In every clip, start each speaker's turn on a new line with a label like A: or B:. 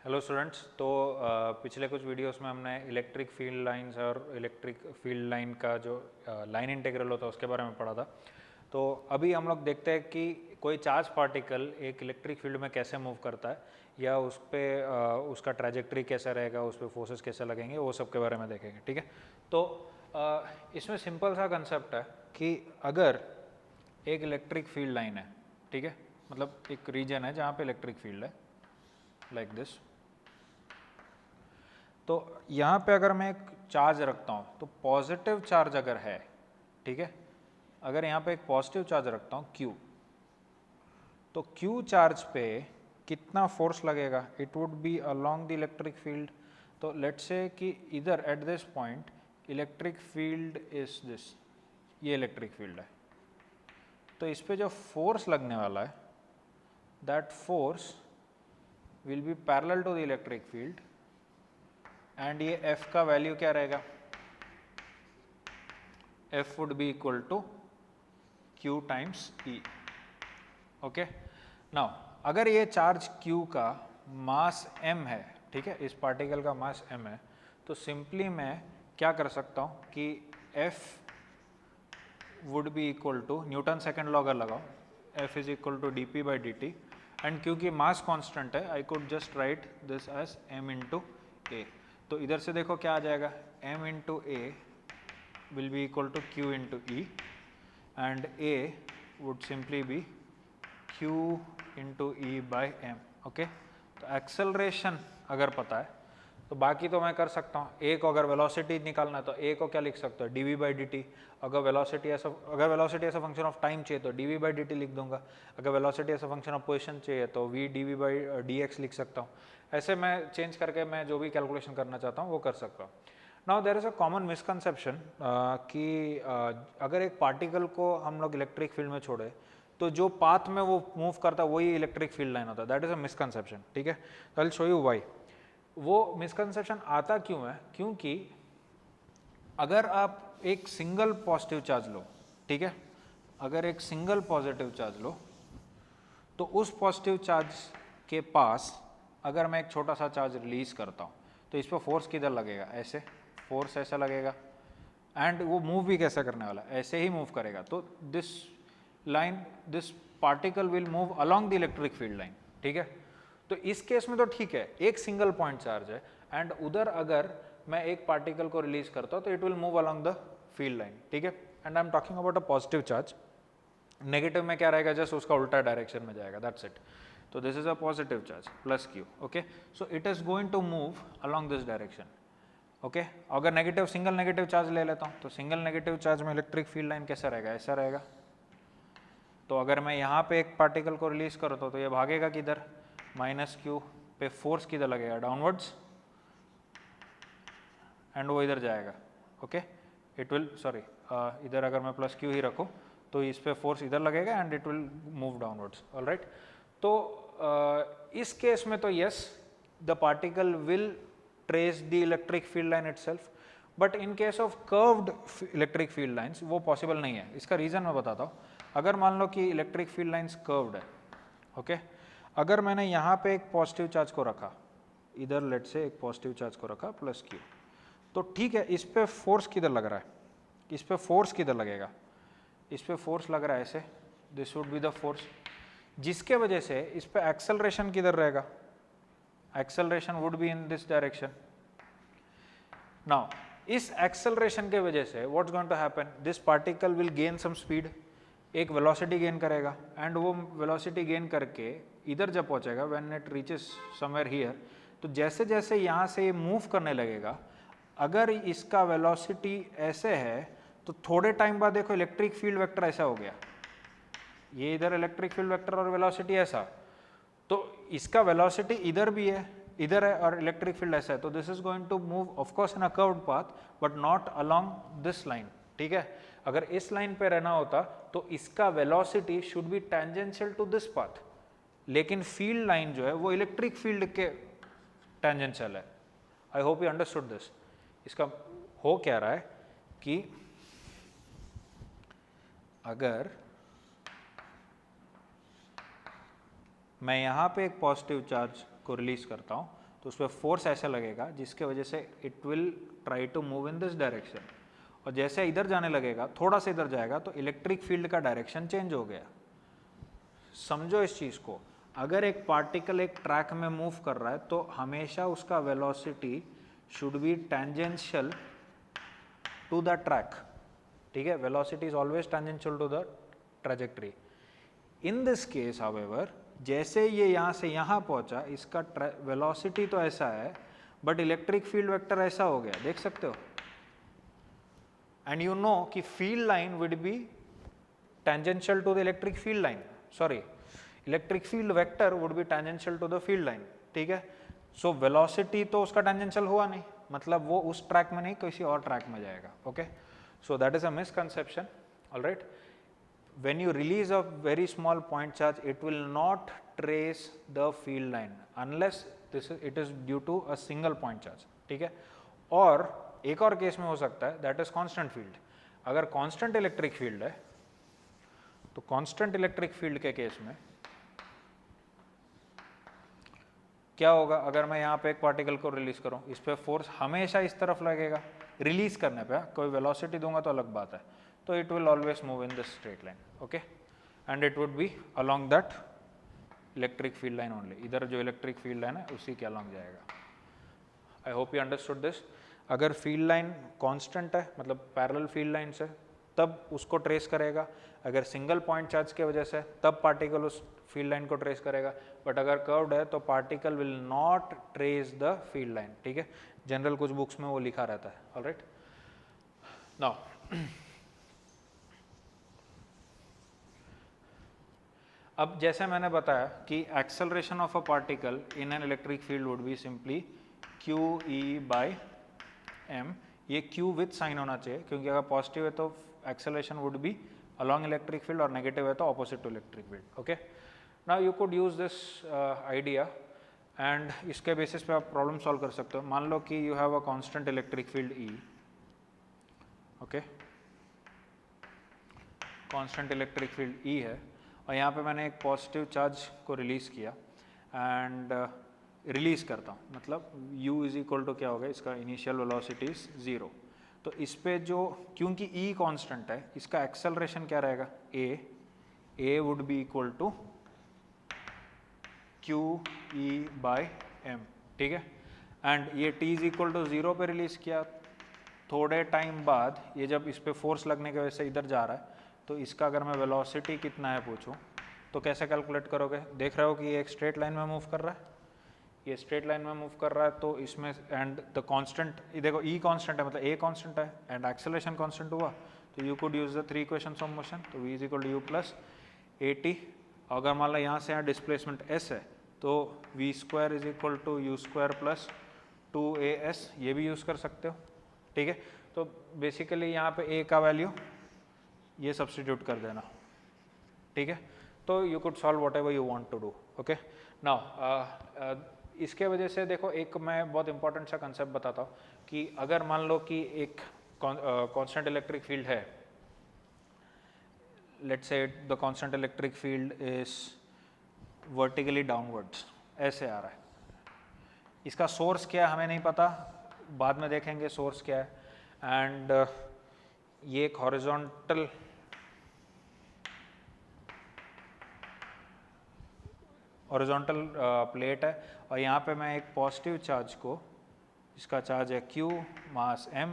A: Hello students. तो पिछले कुछ वीडियोस में हमने इलेक्ट्रिक फील्ड लाइंस और इलेक्ट्रिक फील्ड लाइन का जो लाइन इंटीग्रल होता है उसके बारे में पढ़ा था। तो अभी हम लोग देखते हैं कि कोई चार्ज पार्टिकल एक इलेक्ट्रिक फील्ड में कैसे मूव करता है या उस पर उसका ट्रैजेक्टरी कैसा रहेगा, उस पर फोर्सेस कैसे लगेंगे, वो सब के बारे में देखेंगे। ठीक है। तो इसमें सिंपल सा कंसेप्ट है कि अगर एक इलेक्ट्रिक फील्ड लाइन है, ठीक है, मतलब एक रीजन है जहाँ पे इलेक्ट्रिक फील्ड है लाइक दिस। तो यहाँ पे अगर मैं एक चार्ज रखता हूँ तो पॉजिटिव चार्ज अगर है, ठीक है, अगर यहाँ पे एक पॉजिटिव चार्ज रखता हूँ Q, तो Q चार्ज पे कितना फोर्स लगेगा? It would be along the electric field. तो लेट्स से कि इधर at this point electric field is this, ये इलेक्ट्रिक फील्ड है। तो इस पे जो फोर्स लगने वाला है that force will be parallel to the electric field and ये F का वैल्यू क्या रहेगा? F would be equal to Q times E। Okay, now अगर ये चार्ज Q का मास m है, ठीक है, इस पार्टिकल का मास m है, तो सिंपली मैं क्या कर सकता हूँ कि F would be equal to Newton second law अगर लगाओ, F is equal to dp by dt, and क्योंकि मास कांस्टेंट है I could just write this as m into A. तो इधर से देखो क्या आ जाएगा, m into A will be equal to q into e and a would simply be q into e by m। Okay, तो acceleration अगर पता है तो बाकी तो मैं कर सकता हूँ। ए को अगर वेलोसिटी निकालना है तो ए को क्या लिख सकते हो, dv by dt। अगर velocity as a function of time चाहिए तो dv by dt लिख दूंगा। अगर velocity as a function of position चाहिए तो v dv by dx लिख सकता हूँ। ऐसे मैं चेंज करके मैं जो भी कैलकुलेशन करना चाहता हूँ वो कर सकता हूँ। Now there is a common misconception कि अगर एक पार्टिकल को हम लोग इलेक्ट्रिक फील्ड में छोड़े तो जो पाथ में वो मूव करता है वही इलेक्ट्रिक फील्ड लाइन होता है। That is a misconception. ठीक है, तो I will show you why. वो मिसकंसेप्शन आता क्यों है? क्योंकि अगर आप एक सिंगल पॉजिटिव चार्ज लो, ठीक है, अगर एक सिंगल पॉजिटिव चार्ज लो तो उस पॉजिटिव चार्ज के पास अगर मैं एक छोटा सा चार्ज रिलीज करता हूँ तो इस पर फोर्स किधर लगेगा? ऐसे, फोर्स ऐसा लगेगा एंड वो मूव भी कैसा करने वाला? ऐसे ही मूव करेगा। तो this line, this particle will move along the electric field line. ठीक है, तो इस केस में तो ठीक है, एक सिंगल पॉइंट चार्ज है एंड उधर अगर मैं एक पार्टिकल को रिलीज करता हूँ तो it will move along the field line. ठीक है, and I am talking about a positive charge. Negative में क्या रहेगा? जस्ट उसका उल्टा डायरेक्शन में जाएगा, दैट्स इट। तो this is a positive charge plus Q। Okay, so it is going to move along this direction. Okay, अगर negative, single negative charge ले लेता हूँ तो सिंगल नेगेटिव चार्ज में इलेक्ट्रिक फील्ड लाइन कैसा रहेगा? ऐसा रहेगा। तो अगर मैं यहाँ पे एक पार्टिकल को रिलीज करता हूँ तो ये भागेगा किधर? माइनस Q पे फोर्स किधर लगेगा? डाउनवर्ड्स, एंड वो इधर जाएगा। ओके, इट विल, सॉरी, इधर अगर मैं प्लस Q ही रखूँ तो इस पे फोर्स इधर लगेगा and it will move downwards. Alright, तो इस केस में तो yes, the particle will trace the electric field line itself, but in case of curved electric field lines वो पॉसिबल नहीं है। इसका रीजन मैं बताता हूँ। अगर मान लो कि इलेक्ट्रिक फील्ड लाइंस कर्व्ड है, ओके, अगर मैंने यहाँ पे एक पॉजिटिव चार्ज को रखा, इधर लेट से एक पॉजिटिव चार्ज को रखा प्लस Q, तो ठीक है, इस पे फोर्स किधर लग रहा है? इस पे फोर्स किधर लगेगा? इस पे फोर्स लग रहा है ऐसे, this would be the force, जिसके वजह से इस पे एक्सेलरेशन किधर रहेगा? Acceleration would be in this direction. Now इस एक्सेलरेशन के वजह से what's going to happen? This particle will gain some speed, एक वेलोसिटी गेन करेगा एंड वो वेलोसिटी गेन करके इधर जब पहुंचेगा, when it reaches somewhere here, तो जैसे जैसे यहाँ से ये मूव करने लगेगा, अगर इसका वेलोसिटी ऐसे है तो थोड़े टाइम बाद देखो इलेक्ट्रिक फील्ड वेक्टर ऐसा हो गया, ये इधर इलेक्ट्रिक फील्ड वेक्टर और वेलोसिटी ऐसा, तो इसका वेलोसिटी इधर भी है, इधर है, और इलेक्ट्रिक फील्ड ऐसा है। तो this is going to move of course in a curved path but not along this line. ठीक है, अगर इस लाइन पे रहना होता तो इसका velocity should be tangential to this path, लेकिन फील्ड लाइन जो है वो इलेक्ट्रिक फील्ड के टेंजेंशियल है। I hope you understood this. इसका हो क्या रहा है कि अगर मैं यहाँ पे एक पॉजिटिव चार्ज को रिलीज करता हूँ तो उस पर फोर्स ऐसा लगेगा जिसके वजह से it will try to move in this direction, और जैसे इधर जाने लगेगा, थोड़ा सा इधर जाएगा तो इलेक्ट्रिक फील्ड का डायरेक्शन चेंज हो गया। समझो इस चीज़ को, अगर एक पार्टिकल एक ट्रैक में मूव कर रहा है तो हमेशा उसका velocity should be tangential to the track, ठीक है, velocity is always tangential to the trajectory. In this case however, जैसे ये यहाँ से यहाँ पहुँचा, इसका वेलोसिटी तो ऐसा है बट इलेक्ट्रिक फील्ड वेक्टर ऐसा हो गया, देख सकते हो। एंड यू नो कि field line would be tangential to the electric field line, sorry electric field vector would be tangential to the field line, ठीक है। सो वेलोसिटी तो उसका टेंजेंशियल हुआ नहीं, मतलब वो उस ट्रैक में नहीं किसी और ट्रैक में जाएगा, okay. So that is a misconception, alright. When you release a very small point charge, it will not trace the field line unless it is due to a single point charge, ठीक है। और एक और case में हो सकता है, that is constant field। अगर constant electric field है तो constant electric field के केस में क्या होगा, अगर मैं यहाँ पे एक पार्टिकल को रिलीज करूँ, इस पे फोर्स हमेशा इस तरफ लगेगा, रिलीज करने पे कोई वेलोसिटी दूंगा तो अलग बात है, तो it will always move in this straight line, okay, and it would be along that electric field line only. इधर जो इलेक्ट्रिक फील्ड लाइन है उसी के अलोंग जाएगा। आई होप यू अंडरस्टूड दिस। अगर फील्ड लाइन कांस्टेंट है, मतलब पैरेलल फील्ड लाइन से, तब उसको ट्रेस करेगा। अगर सिंगल पॉइंट चार्ज की वजह से, तब पार्टिकल उस फील्ड लाइन को ट्रेस करेगा। बट अगर कर्व्ड है तो particle will not trace the field line, ठीक है। जनरल कुछ बुक्स में वो लिखा रहता है, ऑलराइट। नाउ अब जैसे मैंने बताया कि acceleration of a particle in an electric field would be simply Q E by M. ये क्यू विथ साइन होना चाहिए, क्योंकि अगर पॉजिटिव है तो acceleration would be along electric field और नेगेटिव है तो opposite to electric field, okay. Now you could use this idea and इसके बेसिस पे आप प्रॉब्लम सॉल्व कर सकते हो। मान लो कि you have a constant electric field E, okay, constant electric field E है, और यहाँ पे मैंने एक पॉजिटिव चार्ज को रिलीज़ किया एंड रिलीज़ करता हूँ, मतलब u इज इक्वल टू क्या होगा, इसका इनिशियल वेलोसिटी इज 0। तो इस पे जो, क्योंकि e कांस्टेंट है, इसका एक्सेलरेशन क्या रहेगा, a would be equal to Q E by M, ठीक है। एंड ये t इज इक्वल टू 0 पे रिलीज़ किया, थोड़े टाइम बाद ये जब इस पे फोर्स लगने की वजह से इधर जा रहा है, तो इसका अगर मैं वेलोसिटी कितना है पूछूं तो कैसे कैलकुलेट करोगे। देख रहे हो कि ये एक स्ट्रेट लाइन में मूव कर रहा है, ये स्ट्रेट लाइन में मूव कर रहा है, तो इसमें एंड द कांस्टेंट, ये देखो ई कांस्टेंट है, मतलब ए कांस्टेंट है एंड एक्सेलरेशन कांस्टेंट हुआ, तो you could use the 3 equations of motion. तो v is equal to U plus A T. अगर मान लो यहाँ से यहाँ डिस्प्लेसमेंट s है तो v square is equal to U square plus 2as, ये भी यूज़ कर सकते हो, ठीक है। तो बेसिकली यहाँ पे a का वैल्यू ये सब्स्टिट्यूट कर देना, ठीक है। तो you could solve whatever you want to do, okay. Now इसके वजह से देखो, एक मैं बहुत इंपॉर्टेंट सा कंसेप्ट बताता हूँ कि अगर मान लो कि एक कांस्टेंट इलेक्ट्रिक फील्ड है, let's say the constant electric field is vertically downwards, ऐसे आ रहा है, इसका सोर्स क्या है हमें नहीं पता, बाद में देखेंगे सोर्स क्या है। एंड ये एक हॉरिजॉन्टल प्लेट है, और यहाँ पे मैं एक पॉजिटिव चार्ज को, इसका चार्ज है q, मास m,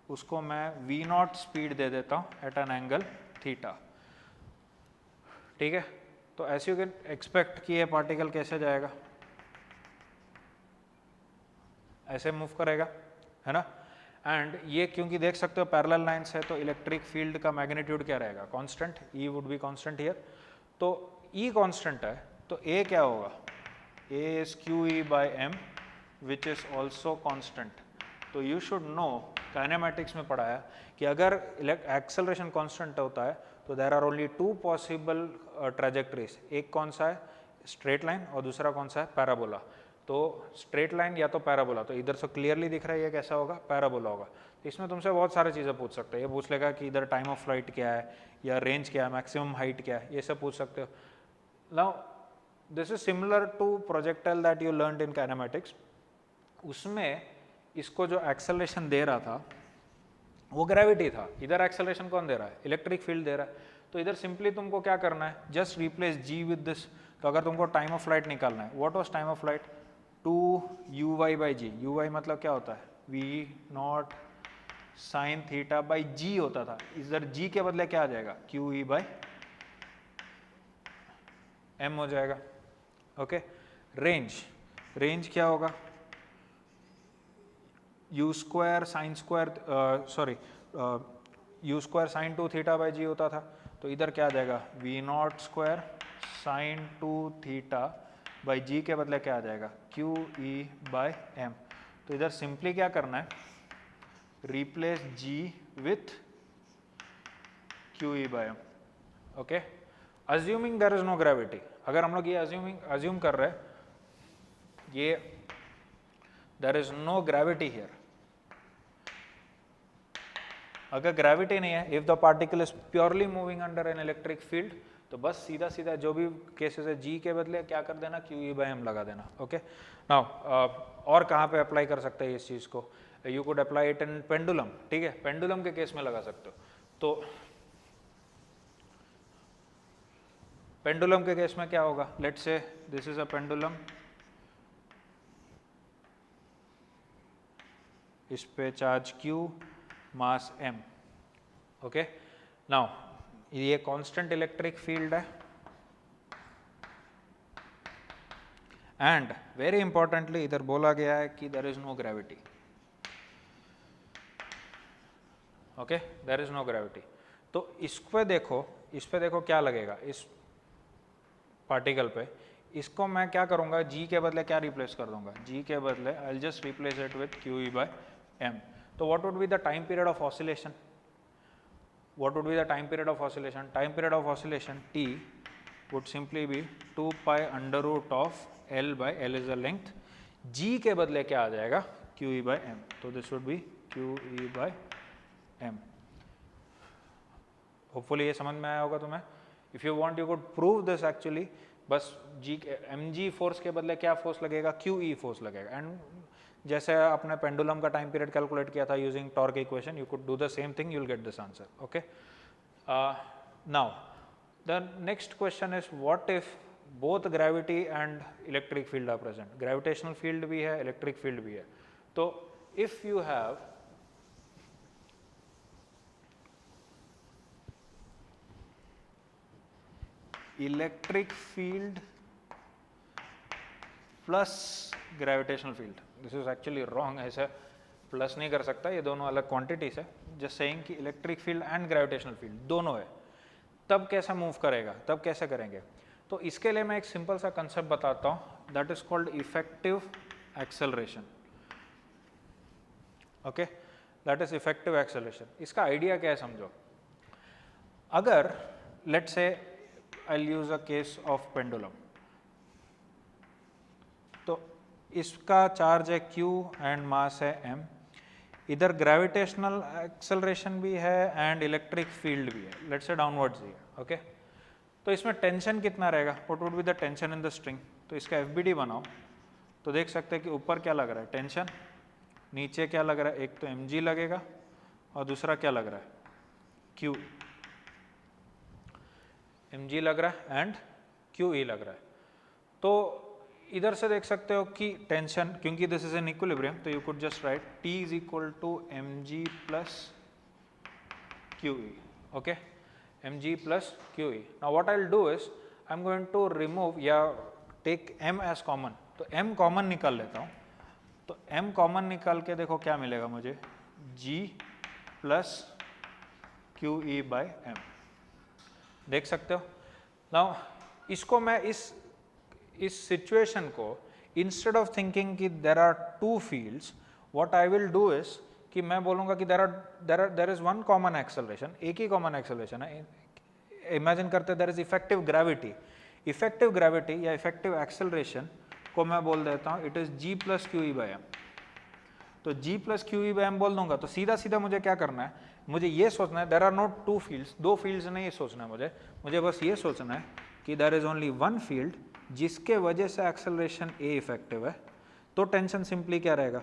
A: उसको मैं v0 स्पीड दे देता हूँ एट एन एंगल थीटा, ठीक है। तो ऐसे यू कैन एक्सपेक्ट कि ये पार्टिकल कैसे जाएगा, ऐसे मूव करेगा, है ना। एंड ये क्योंकि देख सकते हो पैरेलल लाइंस है, तो इलेक्ट्रिक फील्ड का मैग्नीट्यूड क्या रहेगा, constant, E would be constant here. तो E कांस्टेंट है तो A क्या होगा, A is QE by M which is also constant. तो यू शुड नो, काइनेमेटिक्स में पढ़ा है कि अगर एक्सेलरेशन कांस्टेंट होता है तो there are only 2 possible trajectories, एक कौन सा है स्ट्रेट लाइन और दूसरा कौन सा है पैराबोला। तो स्ट्रेट लाइन या तो पैराबोला, तो इधर से क्लियरली दिख रहा है ये कैसा होगा, पैराबोला होगा। तो इसमें तुमसे बहुत सारी चीज़ें पूछ सकते हैं, ये पूछ लेगा कि इधर टाइम ऑफ फ्लाइट क्या है, या रेंज क्या है, मैक्सिमम हाइट क्या है, ये सब पूछ सकते हो। Now this is similar to projectile that you learned in kinematics, उसमें इसको जो एक्सेलरेशन दे रहा था वो ग्रेविटी था, इधर एक्सेलरेशन कौन दे रहा है, इलेक्ट्रिक फील्ड दे रहा है। तो इधर सिंपली तुमको क्या करना है, just replace g with this. तो अगर तुमको टाइम ऑफ फ्लाइट निकालना है, what was time of flight, 2uy/g, uy मतलब क्या होता है, v0 sin theta by g होता था, इधर g के बदले क्या आ जाएगा, qe/m हो जाएगा। ओके, रेंज क्या होगा, u² sin sin 2 theta by G होता था, तो इधर क्या आ जाएगा, v0² sin 2 थीटा बाई जी के बदले क्या आ जाएगा, qe/m। तो इधर सिंपली क्या करना है, replace g with qe/m। Okay, assuming there is no gravity, अगर हम लोग ये अज्यूम कर रहे हैं ये there is no gravity here, अगर ग्रेविटी नहीं है, if the particle is purely moving under an electric field, तो बस सीधा सीधा जो भी केसेस है जी के बदले क्या कर देना, qe/m लगा देना। ओके, नाउ और कहाँ पे अप्लाई कर सकते हैं इस चीज़ को, you could apply it in pendulum. ठीक है, पेंडुलम के केस में लगा सकते हो। तो पेंडुलम के केस में क्या होगा, let's say this is a pendulum, इस पे charge q, mass m। Okay, now ये कांस्टेंट इलेक्ट्रिक फील्ड है एंड वेरी इंपॉर्टेंटली इधर बोला गया है कि there is no gravity. Okay, there is no gravity. तो इस पे देखो क्या लगेगा इस पार्टिकल पे, इसको मैं क्या करूंगा, g के बदले क्या रिप्लेस कर दूंगा, g के बदले I will just replace it with qe/m। तो what would be the time period of oscillation, what would be the time period of oscillation, time period of oscillation t would simply be 2 pi under root of L by L is the length, g के बदले क्या आ जाएगा, qe/m। तो this would be qe/m। Hopefully ये समझ में आया होगा तुम्हें। If you want you could prove this actually, बस g mg फोर्स के बदले क्या फोर्स लगेगा, qe फोर्स लगेगा। एंड जैसे आपने पेंडुलम का टाइम पीरियड कैलकुलेट किया था using torque equation, you could do the same thing, you will get this answer. Okay, now the next question is what if both gravity and electric field are present, gravitational field भी है, electric field भी है। तो if you have electric field plus gravitational field, this is actually wrong, ऐसा plus नहीं कर सकता, ये दोनों अलग क्वांटिटीज है। जस्ट सेइंग कि electric field and gravitational field दोनों है, तब कैसा मूव करेगा, तब कैसे करेंगे। तो इसके लिए मैं एक सिंपल सा कंसेप्ट बताता हूँ, that is called effective acceleration. Okay, that is effective acceleration. इसका आइडिया क्या है समझो, अगर let's say I will use a case of pendulum, तो इसका चार्ज है q एंड मास है m, इधर ग्रेविटेशनल एक्सेलरेशन भी है एंड इलेक्ट्रिक फील्ड भी है, लेट्स से डाउनवर्ड्स ही है। ओके, तो इसमें टेंशन कितना रहेगा, what would be the tension in the string. तो इसका FBD बनाओ तो देख सकते हैं कि ऊपर क्या लग रहा है, टेंशन, नीचे क्या लग रहा है, एक तो mg लगेगा और दूसरा क्या लग रहा है, q, mg लग रहा है एंड qe लग रहा है। तो इधर से देख सकते हो कि टेंशन, क्योंकि दिस इज एन इक्विलिब्रियम, तो you could just write T is equal to mg plus qe। Okay, mg plus qe। Now what I will do is I am going to remove या take m as common, तो m common निकाल लेता हूँ। तो m common निकाल के देखो क्या मिलेगा मुझे, g प्लस qe/m, देख सकते हो। नाउ इसको मैं इस सिचुएशन को इंस्टेड ऑफ थिंकिंग कि there are two fields, what I will do is कि मैं बोलूँगा कि there is one common acceleration, एक ही कॉमन एक्सेलरेशन है। इमेजिन करते there is effective gravity, effective gravity या इफेक्टिव एक्सेलरेशन को मैं बोल देता हूँ it is g plus qe/m। तो g प्लस qe/m बोल दूंगा तो सीधा सीधा मुझे क्या करना है, मुझे ये सोचना है there are not two fields, दो फील्ड्स नहीं सोचना है मुझे बस ये सोचना है कि there is only one field जिसके वजह से एक्सेलरेशन a इफेक्टिव है, तो टेंशन सिंपली क्या रहेगा,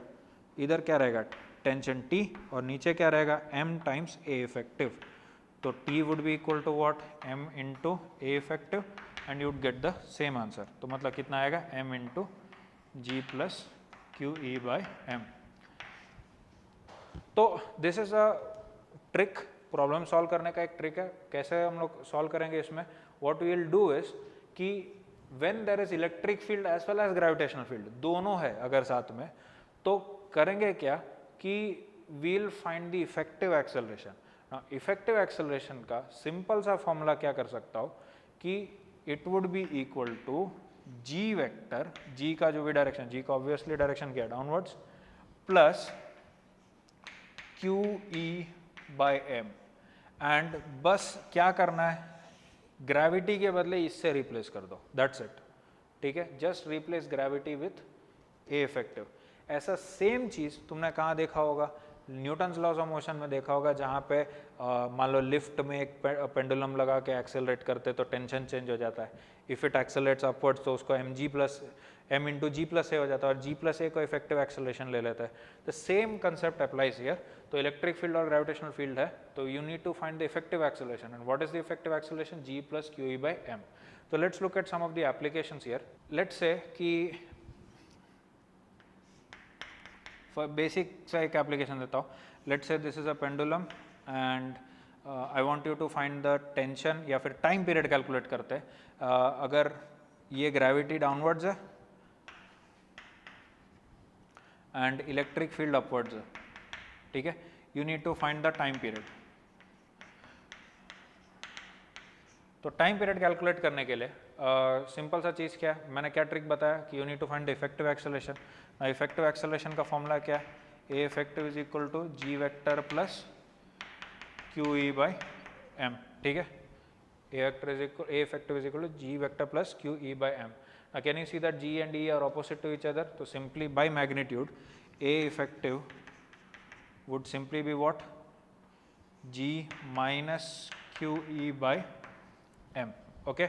A: इधर क्या रहेगा टेंशन T और नीचे क्या रहेगा m टाइम्स A इफेक्टिव। तो T would be equal to what, m into A effective and you would get the same answer. तो मतलब कितना आएगा m into G plus Q E by M. तो this is a trick, problem solve करने का एक trick है। कैसे हम लोग सॉल्व करेंगे इसमें, what we will do is कि when there is electric field as well as gravitational field, दोनों है अगर साथ में, तो करेंगे क्या कि we'll find the effective acceleration. Effective acceleration का सिंपल सा फॉर्मूला क्या कर सकता हो कि it would be equal to G vector, G का जो भी डायरेक्शन, जी का ऑब्वियसली डायरेक्शन क्या है downwards, plus Q E by M. And बस क्या करना है, ग्रेविटी के बदले इससे रिप्लेस कर दो, दैट्स इट। ठीक है, just replace gravity with A effective. ऐसा सेम चीज तुमने कहाँ देखा होगा, न्यूटन्स लॉज ऑफ मोशन में देखा होगा, जहाँ पे मान लो लिफ्ट में एक पेंडुलम लगा के एक्सेलरेट करते तो टेंशन चेंज हो जाता है। इफ इट एक्सेलरेट्स अपवर्ड्स तो उसको m इंटू जी प्लस ए हो जाता है और g प्लस ए को इफेक्टिव एक्सेलरेशन ले लेता है। The same concept applies here. तो इलेक्ट्रिक फील्ड और ग्रेविटेशनल फील्ड है, तो you need to find the effective acceleration, and what is the effective acceleration, g plus Q E by M. तो let's look at some of the applications here. Let's say कि basic सा एक application देता हूँ। Let's say this is a pendulum and I want you to find the tension, या फिर time period calculate करते हैं। अगर ये ग्रेविटी डाउनवर्ड्स है एंड इलेक्ट्रिक फील्ड अपवर्ड्स है, ठीक है, you need to find the time period. तो टाइम पीरियड कैलकुलेट करने के लिए सिंपल सा चीज़ क्या है, मैंने क्या ट्रिक बताया कि you need to find the effective acceleration. Effective acceleration का फॉर्मूला क्या है, A effective is equal to G vector plus Q E by M. ठीक है, A effective is equal to G vector plus Q E by M. Now can you see that G and E are opposite to each other? So simply by magnitude, A effective would simply be what? G minus QE by M. Okay?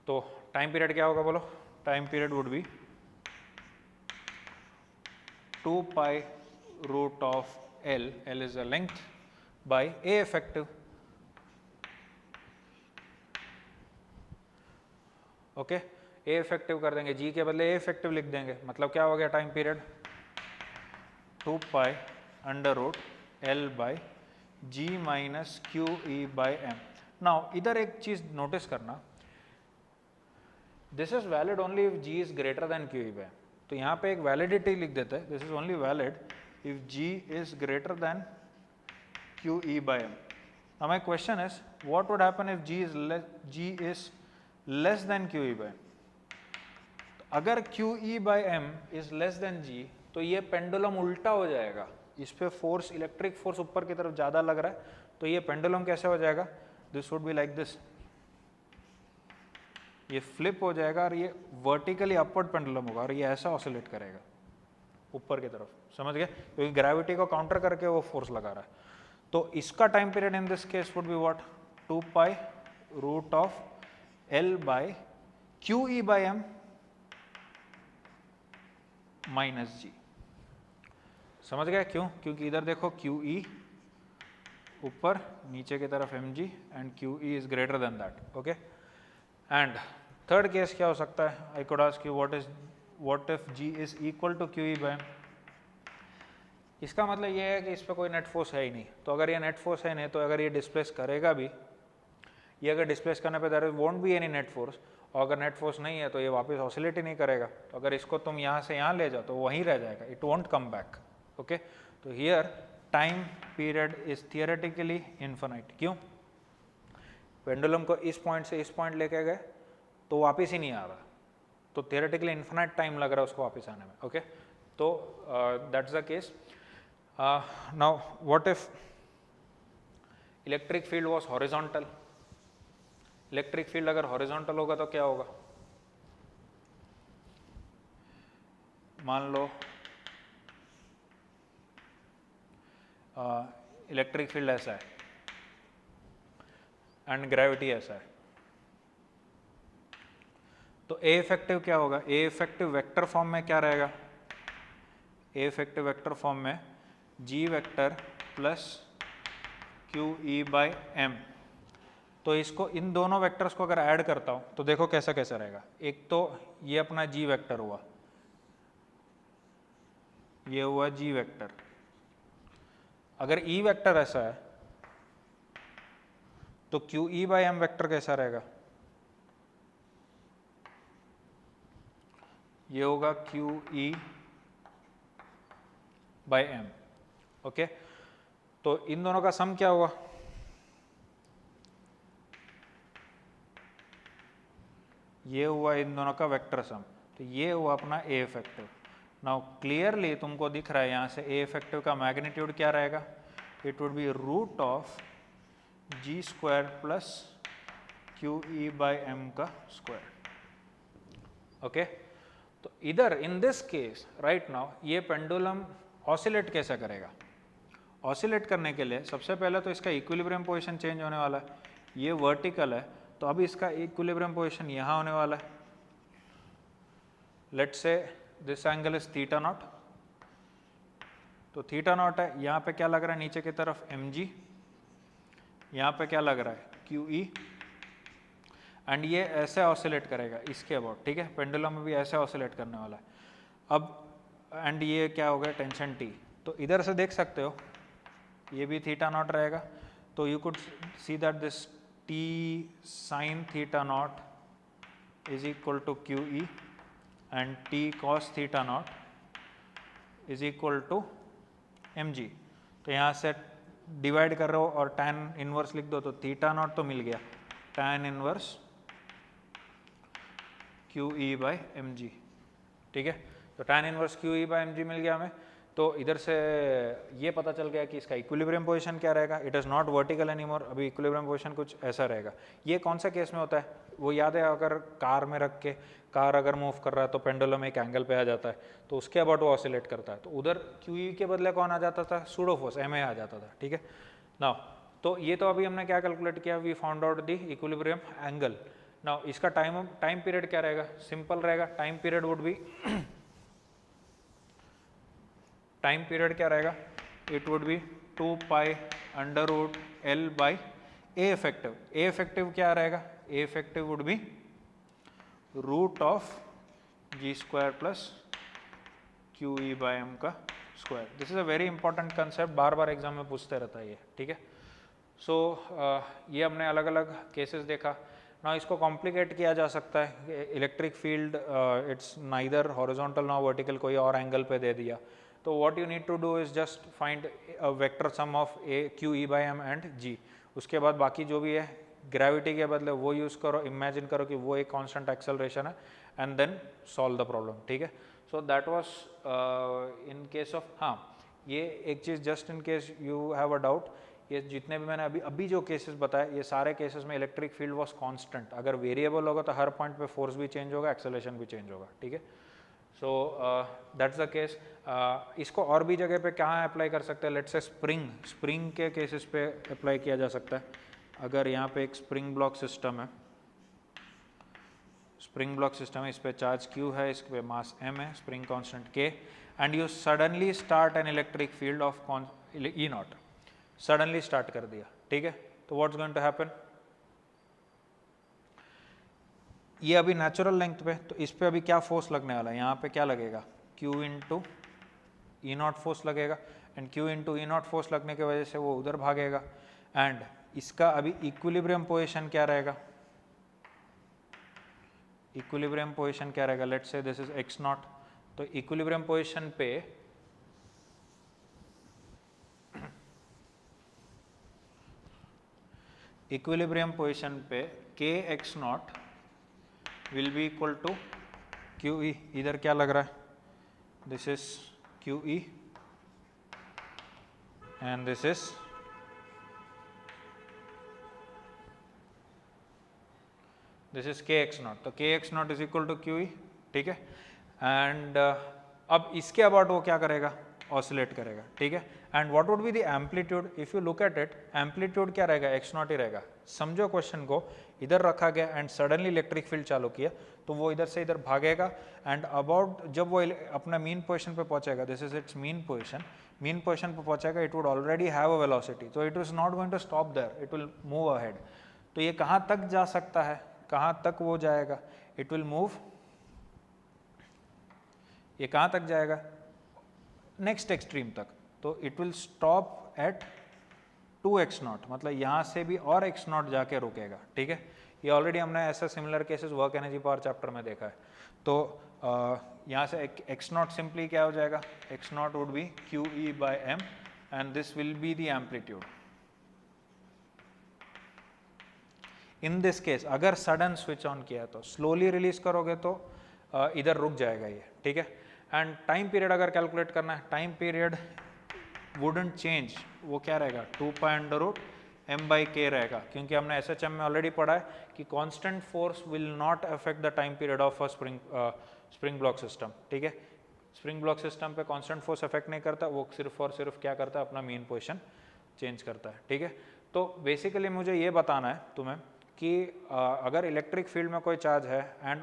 A: तो time period क्या होगा बोलो? Time period would be 2 pi root of L, L is the length, by A effective. Okay? A effective कर देंगे, जी के बदले ए effective लिख देंगे, मतलब क्या हो गया time period 2 pi under root L by G minus Q E by M. Now इधर एक चीज नोटिस करना, this is valid only if G is greater than Q E by M. तो यहाँ पे एक वैलिडिटी लिख देते हैं, this is only valid if G is greater than Q E by M. Now my question is what would happen if G is less then Q E by M. अगर Q E by M is less than G, तो ये pendulum उल्टा हो जाएगा, इस पे force, electric force ऊपर की तरफ ज्यादा लग रहा है, तो ये पेंडुलम कैसे हो जाएगा, this would be like this, ये फ्लिप हो जाएगा और ये वर्टिकली अपवर्ड पेंडुलम होगा और ये ऐसा ऑसिलेट करेगा ऊपर की तरफ, समझ गए, क्योंकि ग्रेविटी को काउंटर करके वो फोर्स लगा रहा है। तो इसका time period in this case would be what, 2 pi root of L by Q E by M minus G. समझ गया क्यों, क्योंकि इधर देखो क्यू ई ऊपर, नीचे की तरफ M G, and Q E is greater than that. Okay, and third case क्या हो सकता है, I could ask you what if G is equal to Q E by M. इसका मतलब ये है कि इस पर कोई नेट फोर्स है ही नहीं, तो अगर ये नेट फोर्स है नहीं, तो अगर ये डिस्प्लेस करेगा भी, ये अगर डिस्प्लेस करने पे there won't be any net force, और अगर नेट फोर्स नहीं है तो ये वापस ऑसिलेट ही नहीं करेगा। तो अगर इसको तुम यहाँ से यहाँ ले जाओ तो वहीं रह जाएगा, it won't come back. Okay, तो here time period is theoretically infinite. क्यों, पेंडुलम को इस पॉइंट से इस पॉइंट लेके गए तो वापस ही नहीं आ रहा, तो थियोरेटिकली इन्फिनाइट टाइम लग रहा है उसको वापस आने में। ओके, तो that's the case. Now what if electric field was horizontal. Electric field अगर हॉरिजॉन्टल होगा तो क्या होगा, मान लो इलेक्ट्रिक फील्ड ऐसा है एंड ग्रेविटी ऐसा है, तो ए इफेक्टिव क्या होगा, ए इफेक्टिव वेक्टर फॉर्म में क्या रहेगा, ए इफेक्टिव वेक्टर फॉर्म में G vector plus Q E by M. तो इसको इन दोनों वेक्टर्स को अगर ऐड करता हूं तो देखो कैसा कैसा रहेगा। एक तो ये अपना जी वेक्टर हुआ, ये हुआ जी वेक्टर। अगर ई वेक्टर ऐसा है तो Q E by M vector कैसा रहेगा? ये होगा Q E by M. Okay, तो इन दोनों का सम क्या हुआ? ये हुआ इन दोनों का वेक्टर सम, तो ये हुआ अपना ए इफेक्टिव। नाउ क्लियरली तुमको दिख रहा है यहाँ से ए इफेक्टिव का मैग्नीट्यूड क्या रहेगा? It would be root of G square plus Q E by M का स्क्वायर। ओके, तो इधर in this case right now ये पेंडुलम ऑसिलेट कैसे करेगा? ऑसिलेट करने के लिए सबसे पहले तो इसका इक्विलिब्रियम पोजीशन चेंज होने वाला है। ये वर्टिकल है तो अभी इसका इक्विलिब्रियम पोजीशन यहाँ होने वाला है। Let's say this angle is theta naught, तो थीटा नॉट है, यहाँ पे क्या लग रहा है नीचे की तरफ mg, यहाँ पे क्या लग रहा है QE, एंड ये ऐसे ऑसिलेट करेगा इसके अबाउट। ठीक है, पेंडुलम में भी ऐसे ऑसिलेट करने वाला है। अब एंड ये क्या हो गया टेंशन T, तो इधर से देख सकते हो ये भी थीटा नॉट रहेगा, तो you could see that this T sin theta naught is equal to QE and T cos theta naught is equal to mg। तो यहाँ से डिवाइड कर रहे हो और tan इनवर्स लिख दो तो थीटा नॉट तो मिल गया, tan inverse QE by mg। ठीक है, तो tan inverse QE by mg मिल गया हमें। तो इधर से ये पता चल गया कि इसका इक्विलिब्रियम पोजीशन क्या रहेगा। It is not vertical anymore, अभी इक्विलिब्रियम पोजीशन कुछ ऐसा रहेगा। ये कौन सा केस में होता है वो याद है? अगर कार में रख के कार अगर मूव कर रहा है तो पेंडुलम एक एंगल पे आ जाता है, तो उसके अबाउट वो ऑसिलेट करता है। तो उधर QE के बदले कौन आ जाता था? सूडो फोर्स MA आ जाता था। ठीक है नाउ, तो ये तो अभी हमने क्या कैलकुलेट किया? We found out the equilibrium angle. Now इसका टाइम पीरियड क्या रहेगा? सिंपल रहेगा, time period would be time period क्या रहेगा? It would be 2 pi under root L by A effective. A effective क्या रहेगा? A effective would be root of G square plus Q E by M का square. This is a very important concept, बार बार exam में पूछते रहता है ये। ठीक है, सो ये हमने अलग अलग केसेस देखा ना। इसको कॉम्प्लिकेट किया जा सकता है। Electric field it's neither horizontal ना वर्टिकल, कोई और एंगल पे दे दिया, तो what you need to do is just find a vector sum of a q e by m and g। उसके बाद बाकी जो भी है ग्रेविटी के बदले वो यूज़ करो, इमेजिन करो कि वो एक कांस्टेंट एक्सेलरेशन है, and then solve the problem. ठीक है, so that was in case of, हाँ ये एक चीज़ just in case you have a doubt, ये जितने भी मैंने अभी जो केसेस बताए ये सारे केसेस में इलेक्ट्रिक फील्ड वाज कांस्टेंट। अगर वेरिएबल होगा तो हर पॉइंट पे फोर्स भी चेंज होगा, एक्सेलरेशन भी चेंज होगा। ठीक है, सो दैट्स द केस। इसको और भी जगह पे कहाँ अप्लाई कर सकते हैं? लेट्स से स्प्रिंग के केसेस पे अप्लाई किया जा सकता है। अगर यहाँ पे एक स्प्रिंग ब्लॉक सिस्टम है, स्प्रिंग ब्लॉक सिस्टम है, इस पे चार्ज Q है, इस पे मास M है, spring constant K, and you suddenly start an electric field of E not, suddenly start कर दिया। ठीक है, तो व्हाट्स गोइंग टू हैपन? ये अभी नेचुरल लेंथ पे, तो इस पे अभी क्या फोर्स लगने वाला है? यहाँ पे क्या लगेगा? Q into E not force लगेगा, and Q into E not force लगने की वजह से वो उधर भागेगा, एंड इसका अभी इक्विलिब्रियम पोजीशन क्या रहेगा? इक्विलिब्रियम पोजीशन क्या रहेगा? Let's say this is x naught, तो इक्विलिब्रियम पोजीशन पे kx naught will be equal to QE। इधर क्या लग रहा है? This is QE and this is kx naught, तो kx naught is equal to QE। ठीक है, एंड अब इसके अबाउट वो क्या करेगा? ऑसिलेट करेगा। ठीक है, and what would be the amplitude? If you look at it, amplitude क्या रहेगा? x नॉट ही रहेगा। समझो क्वेश्चन को, इधर रखा गया एंड सडनली इलेक्ट्रिक फील्ड चालू किया तो वो इधर से इधर भागेगा एंड अबाउट जब वो अपना मीन पोजिशन पे पहुंचेगा, this is its mean position पे पहुंचेगा, it would already have a velocity, तो it is not going to stop there, it will move ahead. तो ये कहाँ तक जा सकता है, कहाँ तक वो जाएगा? इट विल मूव, ये कहाँ तक जाएगा? नेक्स्ट एक्सट्रीम तक। तो it will stop at 2x0, मतलब यहाँ से भी और x0 जाके रुकेगा, ठीक है। ये ऑलरेडी हमने ऐसा similar cases work energy power chapter में देखा है। तो यहाँ से x0 सिंपली क्या हो जाएगा? x0 would be QE by m and this will be the amplitude. In this case अगर सडन स्विच ऑन किया तो स्लोली रिलीज करोगे तो इधर रुक जाएगा ये, ठीक है। एंड टाइम पीरियड अगर कैलकुलेट करना है, टाइम पीरियड वुडंट चेंज, वो क्या रहेगा? 2π√m/k रहेगा, क्योंकि हमने SHM में ऑलरेडी पढ़ा है कि constant force will not affect the time period of a spring block system, ठीक है। स्प्रिंग ब्लॉक सिस्टम पे कांस्टेंट फोर्स अफेक्ट नहीं करता, वो सिर्फ और सिर्फ क्या करता है? अपना मीन पोजीशन चेंज करता है, ठीक है। तो बेसिकली मुझे ये बताना है तुम्हें कि अगर इलेक्ट्रिक फील्ड में कोई चार्ज है एंड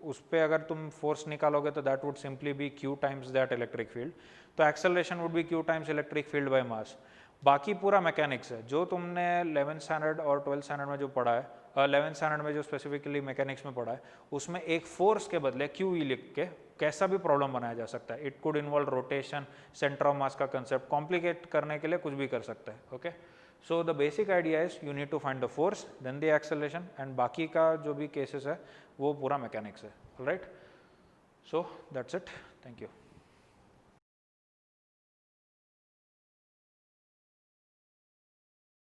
A: उस पर अगर तुम फोर्स निकालोगे तो that would simply be Q times that electric field, तो acceleration would be Q times electric field by mass. बाकी पूरा मैकेनिक्स है जो तुमने 11th स्टैंडर्ड और 12th स्टैंडर्ड में जो पढ़ा है, 11th स्टैंडर्ड में जो स्पेसिफिकली मैकेनिक्स में पढ़ा है, उसमें एक फोर्स के बदले QE लिख के कैसा भी प्रॉब्लम बनाया जा सकता है। It could involve rotation, centre of mass का कंसेप्ट, कॉम्प्लिकेट करने के लिए कुछ भी कर सकता है, okay. So the basic idea is you need to find the force then the acceleration, and बाकी का जो भी केसेस है वो पूरा मैकेनिक्स है, alright. So that's it, thank you.